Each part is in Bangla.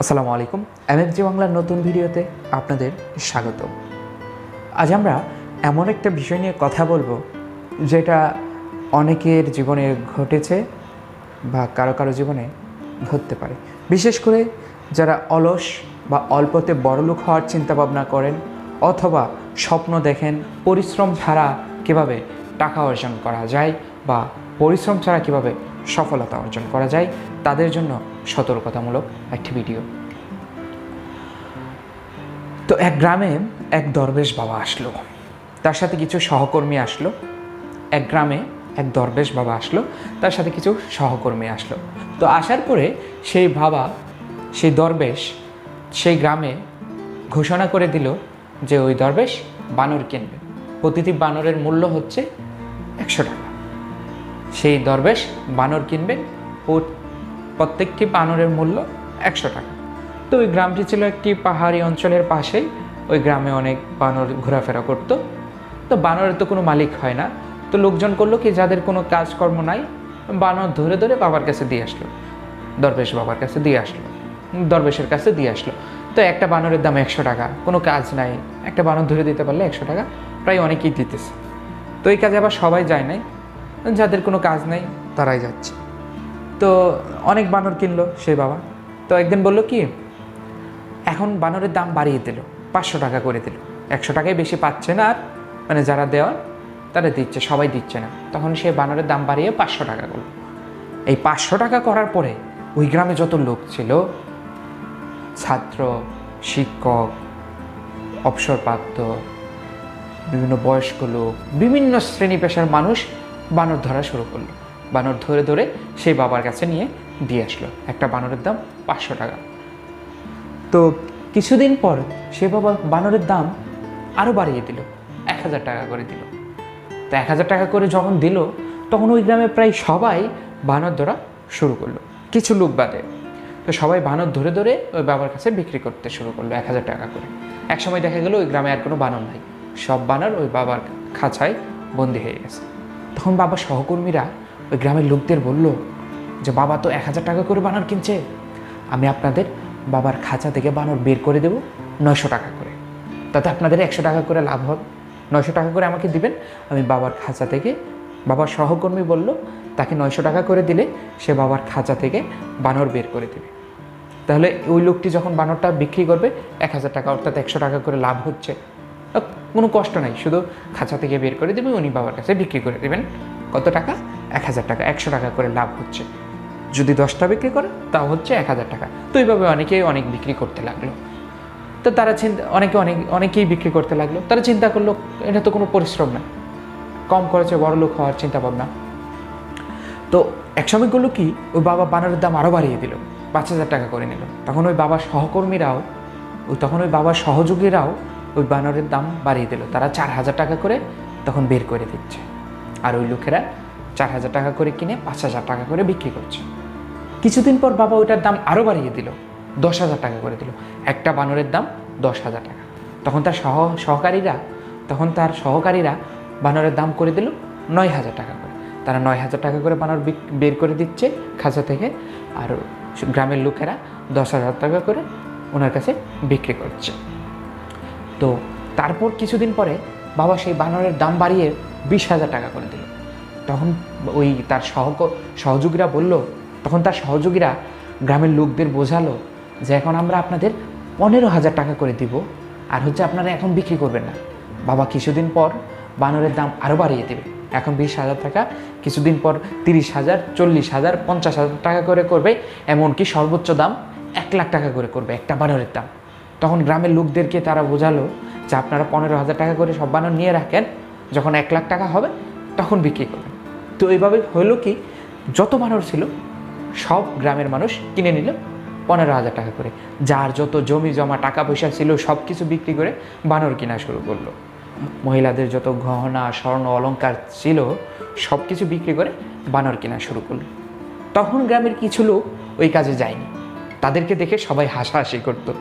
আসসালামু আলাইকুম। MFG বাংলার নতুন ভিডিওতে আপনাদের স্বাগত। আজ আমরা এমন একটা বিষয় নিয়ে কথা বলবো যেটা অনেকের জীবনে ঘটেছে বা কারো কারো জীবনে ঘটতে পারে। বিশেষ করে যারা অলস বা অল্পতে বড়লোক হওয়ার চিন্তাভাবনা করেন অথবা স্বপ্ন দেখেন পরিশ্রম ছাড়া কীভাবে টাকা অর্জন করা যায় বা পরিশ্রম ছাড়া কীভাবে সফলতা অর্জন করা যায়, তাদের জন্য সতর্কতামূলক একটি ভিডিও। তো এক গ্রামে এক দরবেশ বাবা আসলো, তার সাথে কিছু সহকর্মী আসলো। এক গ্রামে এক দরবেশ বাবা আসলো, তার সাথে কিছু সহকর্মী আসলো। তো আসার পরে সেই বাবা, সেই দরবেশ সেই গ্রামে ঘোষণা করে দিল যে ওই দরবেশ বানর কিনবে। প্রতিটি বানরের মূল্য হচ্ছে 100 টাকা। সেই দরবেশ বানর কিনবে, প্রত্যেকটি বানরের মূল্য 100 টাকা। তো ওই গ্রামটি ছিল একটি পাহাড়ি অঞ্চলের পাশেই। ওই গ্রামে অনেক বানর ঘোরাফেরা করতো। তো বানরের তো কোনো মালিক হয় না, তো লোকজন করলো কি, যাদের কোনো কাজকর্ম নাই, বানর ধরে ধরে বাবার কাছে দিয়ে আসলো, দরবেশ বাবার কাছে দিয়ে আসলো, দরবেশের কাছে দিয়ে আসলো। তো একটা বানরের দাম 100 টাকা, কোনো কাজ নাই, একটা বানর ধরে দিতে পারলে 100 টাকা প্রায় অনেকেই দিতেছে। তো এই কাজে আবার সবাই যায় নাই, যাদের কোনো কাজ নাই তারাই যাচ্ছে। তো অনেক বানর কিনলো সেই বাবা। তো একদিন বললো কি, এখন বানরের দাম বাড়িয়ে দিল, 500 টাকা করে দিল। 100 টাকায় বেশি পাচ্ছে না, আর মানে যারা দেওয়ার তারা দিচ্ছে, সবাই দিচ্ছে না। তখন সে বানরের দাম বাড়িয়ে 500 টাকা করল। এই 500 টাকা করার পরে ওই গ্রামে যত লোক ছিল, ছাত্র, শিক্ষক, অবসরপ্রাপ্ত, বিভিন্ন বয়স্ক লোক, বিভিন্ন শ্রেণী পেশার মানুষ বানর ধরা শুরু করলো। বানর ধরে ধরে সেই বাবার কাছে নিয়ে দিয়ে আসলো। একটা বানরের দাম 500 টাকা। তো কিছুদিন পর সে বাবা বানরের দাম আরও বাড়িয়ে দিল, 1000 টাকা করে দিল। তো 1000 টাকা করে যখন দিল, তখন ওই গ্রামে প্রায় সবাই বানর ধরা শুরু করলো, কিছু লোক বাদে। তো সবাই বানর ধরে ধরে ওই বাবার কাছে বিক্রি করতে শুরু করলো 1000 টাকা করে। একসময় দেখা গেল ওই গ্রামে আর কোনো বানর নাই, সব বানর ওই বাবার খাঁচায় বন্দি হয়ে গেছে। তখন বাবার সহকর্মীরা ওই গ্রামের লোকদের বলল যে, বাবা তো 1000 টাকা করে বানর কিনছে, আমি আপনাদের বাবার খাঁচা থেকে বানর বের করে দেব 900 টাকা করে, তাতে আপনাদের 100 টাকা করে লাভ হবে। 900 টাকা করে আমাকে দিবেন, আমি বাবার খাঁচা থেকে, বাবার সহকর্মী বলল তাকে 900 টাকা করে দিলে সে বাবার খাঁচা থেকে বানর বের করে দেবে। তাহলে ওই লোকটি যখন বানরটা বিক্রি করবে 1000 টাকা, অর্থাৎ 100 টাকা করে লাভ হচ্ছে। কোনো কষ্ট নাই, শুধু খাঁচা থেকে বের করে দেবে, উনি বাবার কাছে বিক্রি করে দেবেন। কত টাকা? 1000 টাকা। 100 টাকা করে লাভ হচ্ছে। যদি 10টা বিক্রি করে তাও হচ্ছে 1000 টাকা। তো এইভাবে অনেক বিক্রি করতে লাগলো। তো তারা অনেকেই বিক্রি করতে লাগলো। তারা চিন্তা করলো, এটা তো কোনো পরিশ্রম না, কম খরচে বড়লোক হওয়ার চিন্তা ভাবনা। তো একসময় করলো কি, ওই বাবা বানরের দাম আরও বাড়িয়ে দিল, 5000 টাকা করে নিল। তখন ওই বাবার সহকর্মীরাও, তখন ওই বাবার সহযোগীরাও ওই বানরের দাম বাড়িয়ে দিল। তারা 4000 টাকা করে তখন বের করে দিচ্ছে। আর ওই লোকেরা 4000 টাকা করে কিনে 5000 টাকা করে বিক্রি করছে। কিছুদিন পর বাবা ওইটার দাম আরও বাড়িয়ে দিল, 10,000 টাকা করে দিল। একটা বানরের দাম 10,000 টাকা। তখন তার সহকারীরা বানরের দাম করে দিল 9,000 টাকা করে। তারা 9,000 টাকা করে বানর বের করে দিচ্ছে খাঁচা থেকে, আর গ্রামের লোকেরা 10,000 টাকা করে ওনার কাছে বিক্রি করছে। তো তারপর কিছুদিন পরে বাবা সেই বানরের দাম বাড়িয়ে 20,000 টাকা করে দিল। তখন ওই তার সহযোগীরা বলল, তখন তার সহযোগীরা গ্রামের লোকদের বোঝালো যে, এখন আমরা আপনাদের 15,000 টাকা করে দিব, আর হচ্ছে আপনারা এখন বিক্রি করবেন না। বাবা কিছুদিন পর বানরের দাম আরও বাড়িয়ে দেবে, এখন 20,000 টাকা, কিছুদিন পর 30,000, 40,000, 50,000 টাকা করে করবে, এমনকি সর্বোচ্চ দাম 1,00,000 টাকা করে করবে একটা বানরের দাম। তখন গ্রামের লোকদেরকে তারা বোঝালো যে, আপনারা 15,000 টাকা করে সব বানর নিয়ে রাখেন, যখন 1,00,000 টাকা হবে তখন বিক্রি করবেন। তো এইভাবে হলো কি, যত বানর ছিল সব গ্রামের মানুষ কিনে নিল 15,000 টাকা করে। যার যত জমি জমা টাকা পয়সা ছিল সব কিছু বিক্রি করে বানর কেনা শুরু করলো। মহিলাদের যত গহনা, স্বর্ণ, অলংকার ছিল সব কিছু বিক্রি করে বানর কেনা শুরু করলো। তখন গ্রামের কিছু লোক ওই কাজে যায়নি। তাদেরকে দেখে সবাই হাসাহাসি করতো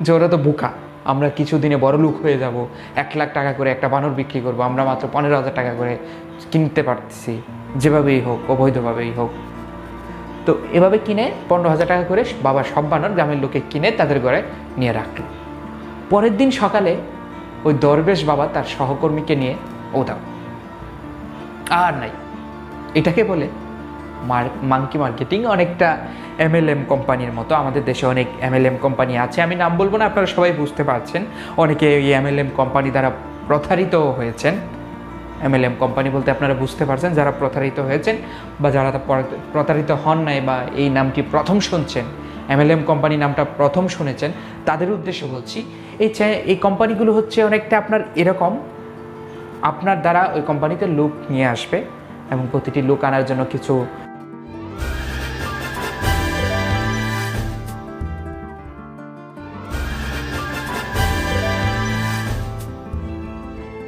যে, ওরা তো বোকা, আমরা কিছু দিনে বড়লোক হয়ে যাব, 1,00,000 টাকা করে একটা বানর বিক্রি করব, আমরা মাত্র 15,000 টাকা করে কিনতে পারতেছি, যেভাবেই হোক, অবৈধভাবেই হোক। তো এভাবে কিনে 15,000 টাকা করে বাবা সব বানর গ্রামের লোকে কিনে তাদের ঘরে নিয়ে রাখলো। পরের দিন সকালে ওই দরবেশ বাবা তার সহকর্মীকে নিয়ে দাও আর নাই। এটাকে বলে মাঙ্কি মার্কেটিং। অনেকটা MLM কোম্পানির মতো। আমাদের দেশে অনেক MLM কোম্পানি আছে, আমি নাম বলবো না, আপনারা সবাই বুঝতে পারছেন। অনেকে এই MLM কোম্পানি দ্বারা প্রতারিত হয়েছেন। MLM কোম্পানি বলতে আপনারা বুঝতে পারছেন, যারা প্রতারিত হয়েছেন বা যারা প্রতারিত হন নাই বা এই নামটি প্রথম শুনছেন, MLM কোম্পানি নামটা প্রথম শুনেছেন, তাদের উদ্দেশ্যে বলছি। এই কোম্পানিগুলো হচ্ছে অনেকটা আপনার এরকম, আপনার দ্বারা ওই কোম্পানিতে লোক নিয়ে আসবে এবং প্রতিটি লোক আনার জন্য কিছু